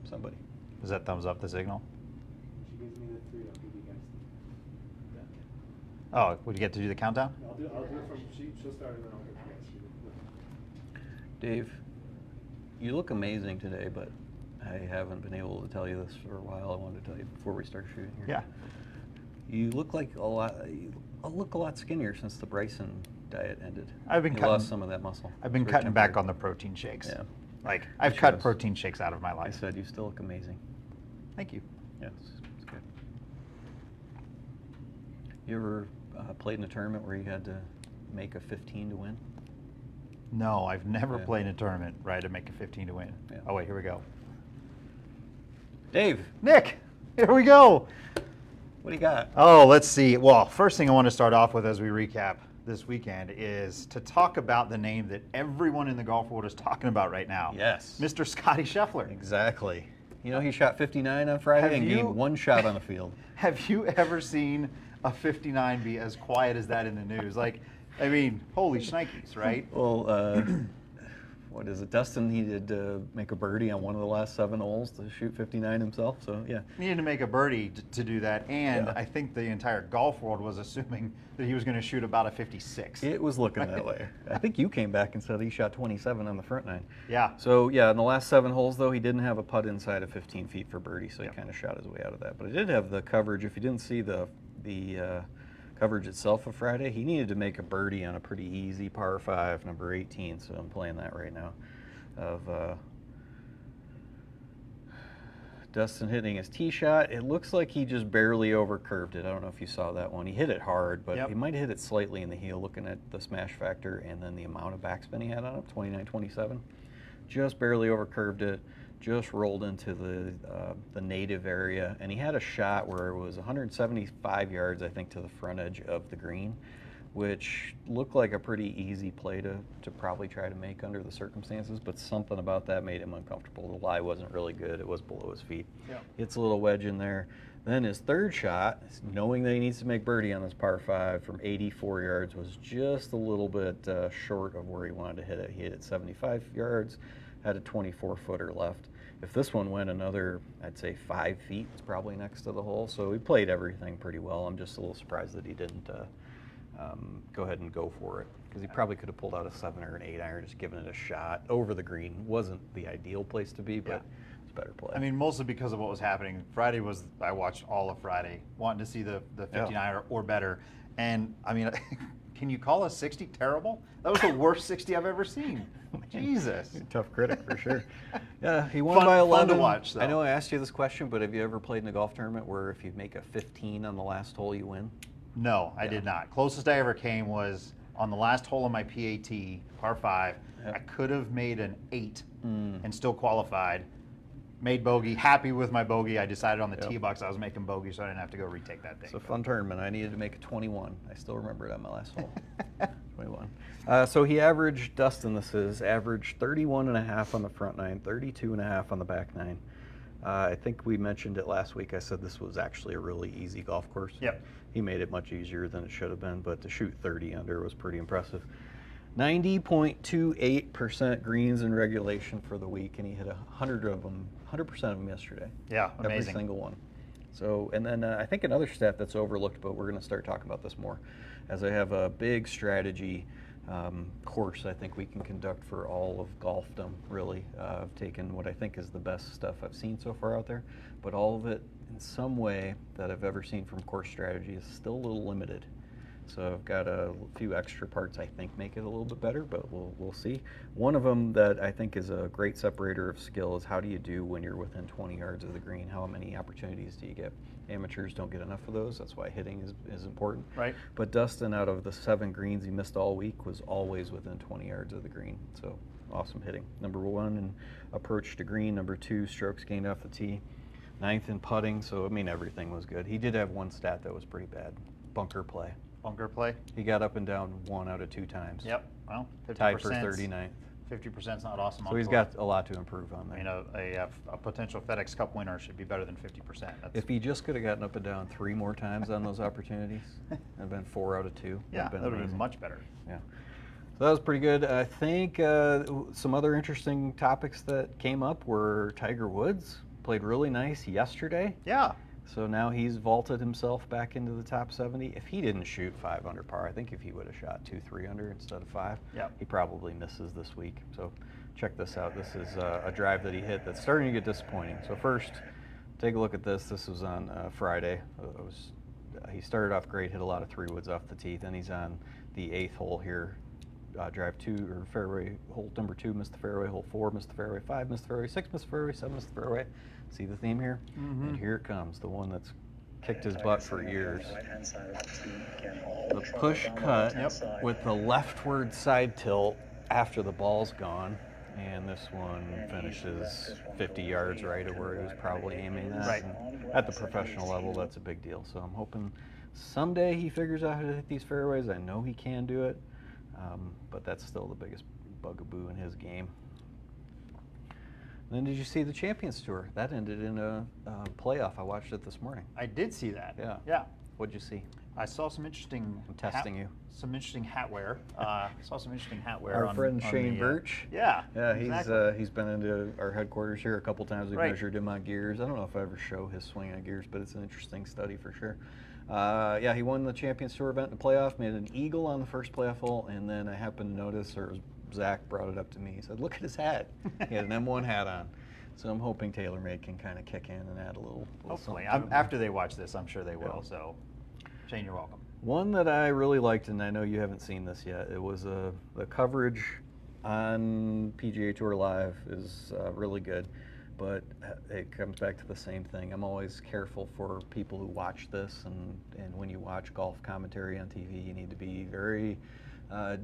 somebody. Is that thumbs up the signal? She gives me the 3, I'll give you guys the. Oh, would you get to do the countdown? I'll do it from, she'll start and then I'll get you guys. Dave, you look amazing today, but I haven't been able to tell you this for a while. I wanted to tell you before we start shooting here. Yeah. You look like you look a lot skinnier since the Bryson diet ended. I've been you cutting, lost some of that muscle. I've been It's very cutting back temporary. on the protein shakes. Yeah. Like, I've cut shows. protein shakes out of my I life. said you still look amazing. Thank you. Yeah, it's good. You ever played in a tournament where you had to make a 15 to win? No, I've never Yeah. played in a tournament where I had to make a 15 to win. Yeah. Oh, wait, here we go. Dave, Nick, here we go. what do you got? Oh, let's see. Well, first thing I want to start off with as we recap this weekend is to talk about the name that everyone in the golf world is talking about right now. Yes. Mr. Scotty Scheffler. Exactly. You know, he shot 59 on Friday Have and you- gained 1 shot on the field. Have you ever seen a 59 be as quiet as that in the news? Like, I mean, holy shnikes, right? Well, what is it? Dustin needed to make a birdie on one of the last 7 holes to shoot 59 himself. So, yeah. Needed to make a birdie to do that, and Yeah. I think the entire golf world was assuming that he was going to shoot about a 56. It was looking that way. I think you came back and said he shot 27 on the front 9. Yeah. So, yeah, in the last 7 holes, though, he didn't have a putt inside of 15 feet for birdie, so he Yep. kind of shot his way out of that. But he did have the coverage. If you didn't see the coverage itself of Friday, he needed to make a birdie on a pretty easy par 5, number 18, so I'm playing that right now, of Dustin hitting his tee shot. It looks like he just barely overcurved it. I don't know if you saw that one. He hit it hard, but Yep. he might have hit it slightly in the heel, looking at the smash factor and then the amount of backspin he had on it, 29-27. Just barely overcurved it, just rolled into the native area, and he had a shot where it was 175 yards, I think, to the front edge of the green, which looked like a pretty easy play to probably try to make under the circumstances, but something about that made him uncomfortable. The lie wasn't really good. It was below his feet. Yeah. Hits a little wedge in there. Then his third shot, knowing that he needs to make birdie on this par 5 from 84 yards, was just a little bit short of where he wanted to hit it. He hit it 75 yards, had a 24-footer left. If this one went another, I'd say 5 feet, it's probably next to the hole. So he played everything pretty well. I'm just a little surprised that he didn't go ahead and go for it, because he probably could have pulled out a 7 or an 8 iron, just giving it a shot over the green. Wasn't the ideal place to be, but Yeah. it's a better play. I mean, mostly because of what was happening. Friday was, I watched all of Friday, wanting to see the 59 or better. And, I mean, can you call a 60 terrible? That was the worst 60 I've ever seen. Jesus. You're a tough critic for sure. Yeah, he won Fun- by fun 11. to watch, though. I know I asked you this question, but have you ever played in a golf tournament where if you make a 15 on the last hole, you win? No, I did not. Closest I ever came was on the last hole of my PAT, par 5. Yep. I could have made an 8 and still qualified. Made bogey. Happy with my bogey. I decided on the Yep. tee box I was making bogey, so I didn't have to go retake that thing. It's a fun tournament. I needed to make a 21. I still remember it on my last hole. 21. So he averaged, Dustin this is, averaged 31.5 on the front 9, 32.5 on the back 9. I think we mentioned it last week. I said this was actually a really easy golf course. Yep. He made it much easier than it should have been, but to shoot 30 under was pretty impressive. 90.28% greens in regulation for the week, and he hit 100% of them yesterday. Yeah, amazing. Every single one. So, and then I think another stat that's overlooked, but we're going to start talking about this more, as I have a big strategy course I think we can conduct for all of golfdom, really. I've taken what I think is the best stuff I've seen so far out there, but all of it in some way that I've ever seen from course strategy is still a little limited. So I've got a few extra parts I think make it a little bit better, but we'll see. One of them that I think is a great separator of skill is how do you do when you're within 20 yards of the green? How many opportunities do you get? Amateurs don't get enough of those. That's why hitting is important. Right. But Dustin, out of the 7 greens he missed all week, was always within 20 yards of the green. So awesome hitting. Number 1 in approach to green. Number 2, strokes gained off the tee. 9th in putting. So, I mean, everything was good. He did have one stat that was pretty bad. Bunker play. Bunker play? He got up and down 1 out of 2 times. Yep. Well, 50%. Tied for 39th. 50% is not awesome. So he's got a lot to improve on I there. mean, a potential FedEx Cup winner should be better than 50%. That's, If he just could have gotten up and down 3 more times on those opportunities, it'd been 4 out of 2. yeah, that would have been amazing. much better. Yeah. So that was pretty good. I think some other interesting topics that came up were Tiger Woods played really nice yesterday. Yeah. So now he's vaulted himself back into the top 70. If he didn't shoot 5 under par, I think if he would have shot 2-3 under instead of 5, he probably misses this week. So check this out. This is a drive that he hit that's starting to get disappointing. So first, take a look at this. This was on Friday. He started off great, hit a lot of 3-woods off the tee. Then he's on the 8th hole here. Drive 2 or fairway, hole number 2 missed the fairway, hole 4 missed the fairway, 5 missed the fairway, 6 missed the fairway, 7 missed the fairway. See the theme here? And here it comes, the one that's kicked his butt for years. The push cut with the leftward side tilt after the ball's gone. And this one finishes 50 yards right of where he was probably aiming at. Right. And at the professional level, that's a big deal. So I'm hoping someday he figures out how to hit these fairways. I know he can do it. But that's still the biggest bugaboo in his game. Then did you see the Champions Tour? That ended in a playoff. I watched it this morning. I did see that. Yeah. Yeah. What'd you see? I saw some interesting. I'm testing you. Some interesting hat wear. Saw some interesting hat wear. Our on, friend on Shane the, Birch. Yeah. Yeah, exactly. he's been into our headquarters here a couple times. We've Right. measured him on gears. I don't know if I ever show his swing on gears, but it's an interesting study for sure. Yeah, he won the Champions Tour event in the playoff, made an eagle on the first playoff hole, and then I happened to notice, or it was Zach brought it up to me. He said, "Look at his hat. He had an M1 hat on." So I'm hoping TaylorMade can kind of kick in and add a little Hopefully, something. after they watch this, I'm sure they will. Yeah. So, Shane, you're welcome. One that I really liked, and I know you haven't seen this yet, it was the coverage on PGA Tour Live is really good, but it comes back to the same thing. I'm always careful for people who watch this, and when you watch golf commentary on TV, you need to be very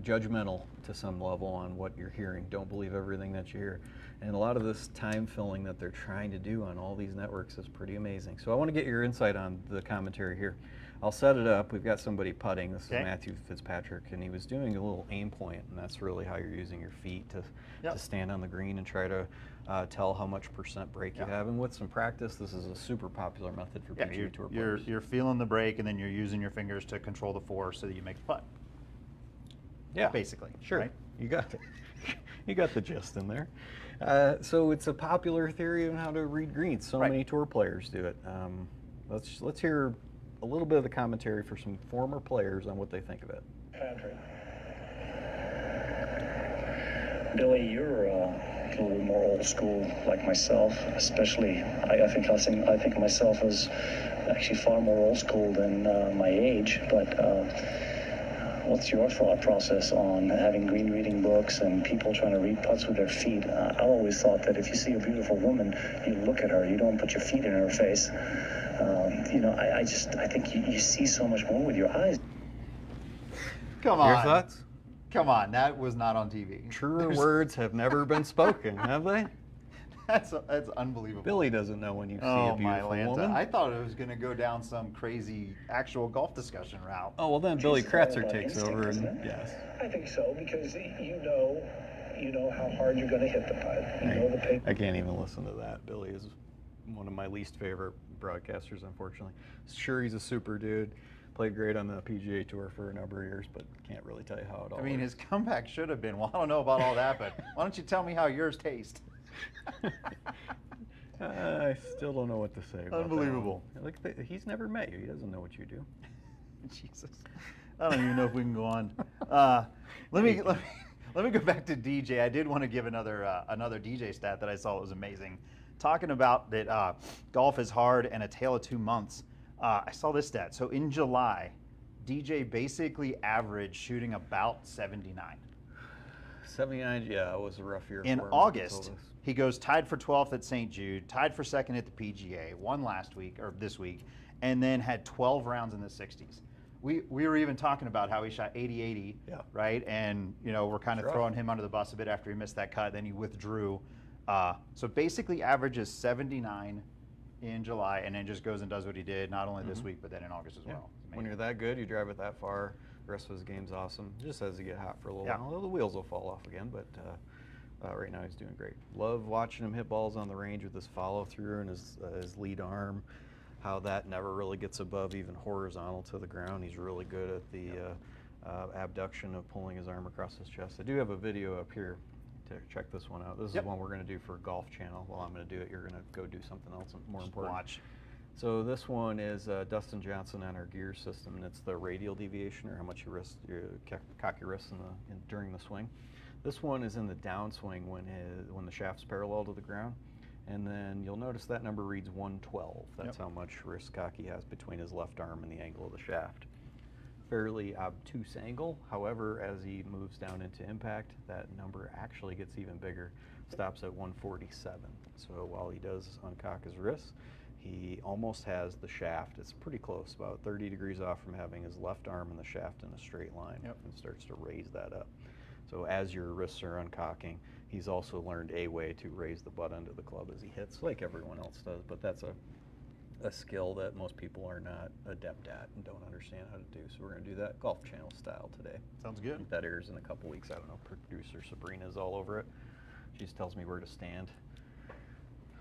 judgmental to some level on what you're hearing. Don't believe everything that you hear. And a lot of this time filling that they're trying to do on all these networks is pretty amazing. So I want to get your insight on the commentary here. I'll set it up. We've got somebody putting. This is Matthew Fitzpatrick, and he was doing a little aim point, and that's really how you're using your feet to stand on the green and try to tell how much percent break you have. And with some practice, this is a super popular method for PGA Tour players. You're feeling the break, and then you're using your fingers to control the force so that you make the putt. Yeah, basically. Sure, right? You got it. You got the gist in there. So it's a popular theory on how to read greens. So many tour players do it. Let's hear a little bit of the commentary for some former players on what they think of it. Patrick. Billy, you're a little bit more old school like myself, especially I think of myself as actually far more old school than my age, but what's your thought process on having green reading books and people trying to read putts with their feet? I always thought that if you see a beautiful woman, you look at her, you don't put your feet in her face. I think you see so much more with your eyes. Come on. Your thoughts? Come on, that was not on TV. Truer words have never been spoken, have they? That's unbelievable. Billy doesn't know when you see a beautiful woman. I thought it was going to go down some crazy actual golf discussion route. Oh, well then Billy Kratzer takes over, and yes. I think so, because you know how hard you're going to hit the putt. You know the paper. I can't even listen to that. Billy is one of my least favorite broadcasters, unfortunately. Sure, he's a super dude. Played great on the PGA Tour for a number of years, but can't really tell you how it all works. His comeback should have been, well, I don't know about all that, but why don't you tell me how yours taste? I still don't know what to say about Unbelievable. that one. He's never met you. He doesn't know what you do. Jesus. I don't even know if we can go on. Let me go back to DJ. I did want to give another DJ stat that I saw that was amazing. Talking about that golf is hard and a tale of 2 months. I saw this stat. So in July, DJ basically averaged shooting about 79. 79, yeah, it was a rough year. In for him. August, he goes tied for 12th at St. Jude, tied for 2nd at the PGA, won this week, and then had 12 rounds in the 60s. We were even talking about how he shot 80-80, right? And we're kind of throwing him under the bus a bit after he missed that cut. Then he withdrew. So basically averages 79 in July, and then just goes and does what he did, not only this week, but then in August as well. When you're that good, you drive it that far. The rest of his game's awesome. Just has to get hot for a little while. The wheels will fall off again, but right now he's doing great. Love watching him hit balls on the range with his follow through and his lead arm. How that never really gets above even horizontal to the ground. He's really good at the abduction of pulling his arm across his chest. I do have a video up here check this one out. This Yep. is one we're going to do for Golf Channel. While I'm going to do it, you're going to go do something else more important. Watch. So this one is Dustin Johnson on our gear system, and it's the radial deviation, or how much you cock your wrists during the swing. This one is in the downswing when the shaft's parallel to the ground, and then you'll notice that number reads 112. That's how much wrist cock he has between his left arm and the angle of the shaft. Fairly obtuse angle. However, as he moves down into impact, that number actually gets even bigger. Stops at 147. So while he does uncock his wrists, he almost has the shaft. It's pretty close, about 30 degrees off from having his left arm and the shaft in a straight line, and starts to raise that up. So as your wrists are uncocking, he's also learned a way to raise the butt end of the club as he hits, like everyone else does. But that's a skill that most people are not adept at and don't understand how to do. So we're going to do that Golf Channel style today. Sounds good. That airs in a couple weeks. I don't know. Producer Sabrina's all over it. She just tells me where to stand.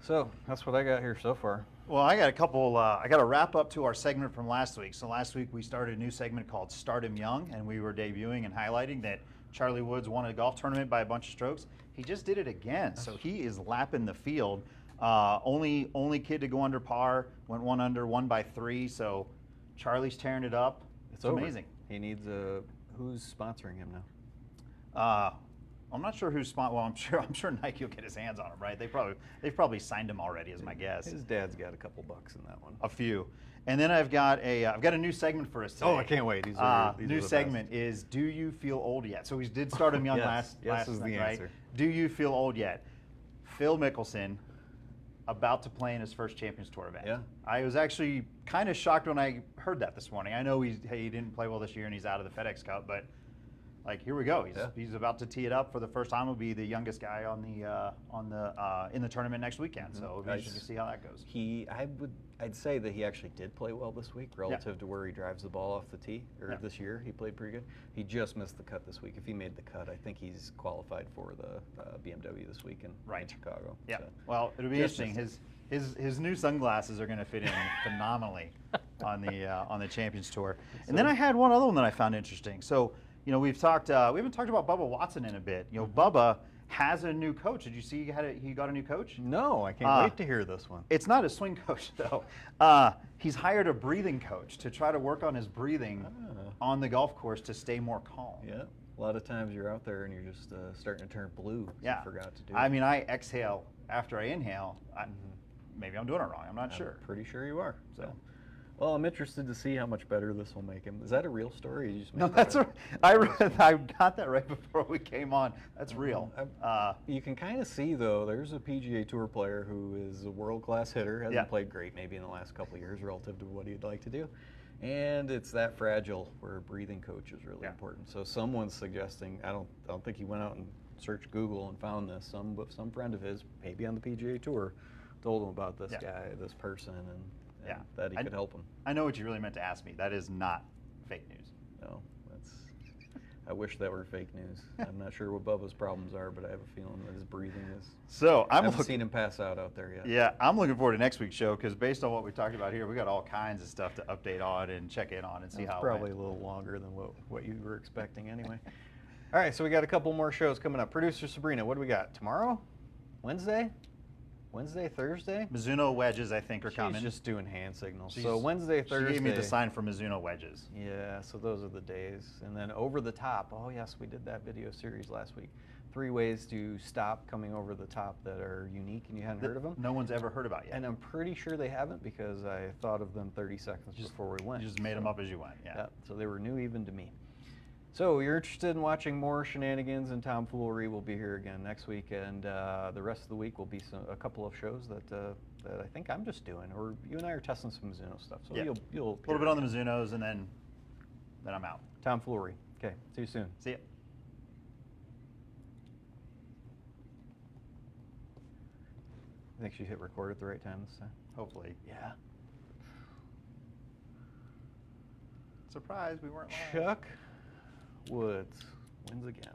So that's what I got here so far. Well, I got a couple. I got to wrap up to our segment from last week. So last week we started a new segment called Start 'Em Young, and we were debuting and highlighting that Charlie Woods won a golf tournament by a bunch of strokes. He just did it again, so he is lapping the field. Only kid to go under par, went one under, won by 3. So Charlie's tearing it up. It's over. amazing. He needs who's sponsoring him now? I'm not sure who's well, I'm sure Nike will get his hands on him, right? They've probably signed him already, is my guess. His dad's got a couple bucks in that one. A few. And then I've got a new segment for us today. Oh, I can't wait. These are new the segment is Do You Feel Old Yet? So we did Start 'Em Young Yes. last is night, the right? answer. Do you feel old yet? Phil Mickelson about to play in his first Champions Tour event. Yeah. I was actually kind of shocked when I heard that this morning. I know he didn't play well this year and he's out of the FedEx Cup, but like, here we go. He's about to tee it up for the first time. He'll be the youngest guy in the tournament next weekend. So it'll be interesting to see how that goes. I'd say that he actually did play well this week relative to where he drives the ball off the tee. This year, he played pretty good. He just missed the cut this week. If he made the cut, I think he's qualified for the BMW this week in Chicago. Yeah. So, well, it'll be interesting. His new sunglasses are going to fit in phenomenally on the Champions Tour. And then I had one other one that I found interesting. So, we haven't talked about Bubba Watson in a bit. Bubba has a new coach. Did you see he got a new coach? No, I can't wait to hear this one. It's not a swing coach though. He's hired a breathing coach to try to work on his breathing on the golf course to stay more calm. Yeah. A lot of times you're out there and you're just starting to turn blue. Yeah. You forgot to do it. I mean, I exhale after I inhale. Maybe I'm doing it wrong. I'm not sure. Pretty sure you are. So. Yeah. Well, I'm interested to see how much better this will make him. Is that a real story? Or you just No, made that that's up? I got that right before we came on. That's real. You can kind of see, though, there's a PGA Tour player who is a world-class hitter, hasn't played great maybe in the last couple of years relative to what he'd like to do. And it's that fragile where a breathing coach is really important. So someone's suggesting, I don't think he went out and searched Google and found this. Some friend of his, maybe on the PGA Tour, told him about this guy, this person, and that he could help him. I know what you really meant to ask me. That is not fake news. No, I wish that were fake news. I'm not sure what Bubba's problems are, but I have a feeling that his breathing is. So I haven't seen him pass out there yet. Yeah, I'm looking forward to next week's show because based on what we talked about here, we got all kinds of stuff to update on and check in on and see how it probably went. a little longer than what you were expecting anyway. All right, so we got a couple more shows coming up. Producer Sabrina, what do we got? Tomorrow? Wednesday, Thursday? Mizuno wedges, I think, are coming. She's just doing hand signals. So Wednesday, Thursday. She gave me the sign for Mizuno wedges. Yeah, so those are the days. And then over the top. Oh, yes, we did that video series last week. 3 ways to stop coming over the top that are unique and you hadn't heard of them. No one's ever heard about yet. And I'm pretty sure they haven't because I thought of them 30 seconds before we went. You just made them up as you went. Yeah. So they were new even to me. So you're interested in watching more shenanigans and tomfoolery, we'll be here again next week, and the rest of the week will be a couple of shows that I think I'm just doing, or you and I are testing some Mizuno stuff. So you'll a little bit on the Mizunos, and then I'm out. Tomfoolery. Okay, see you soon. See ya. I think she hit record at the right time this time. Hopefully. Yeah. Surprise, we weren't live. Chuck Woods wins again.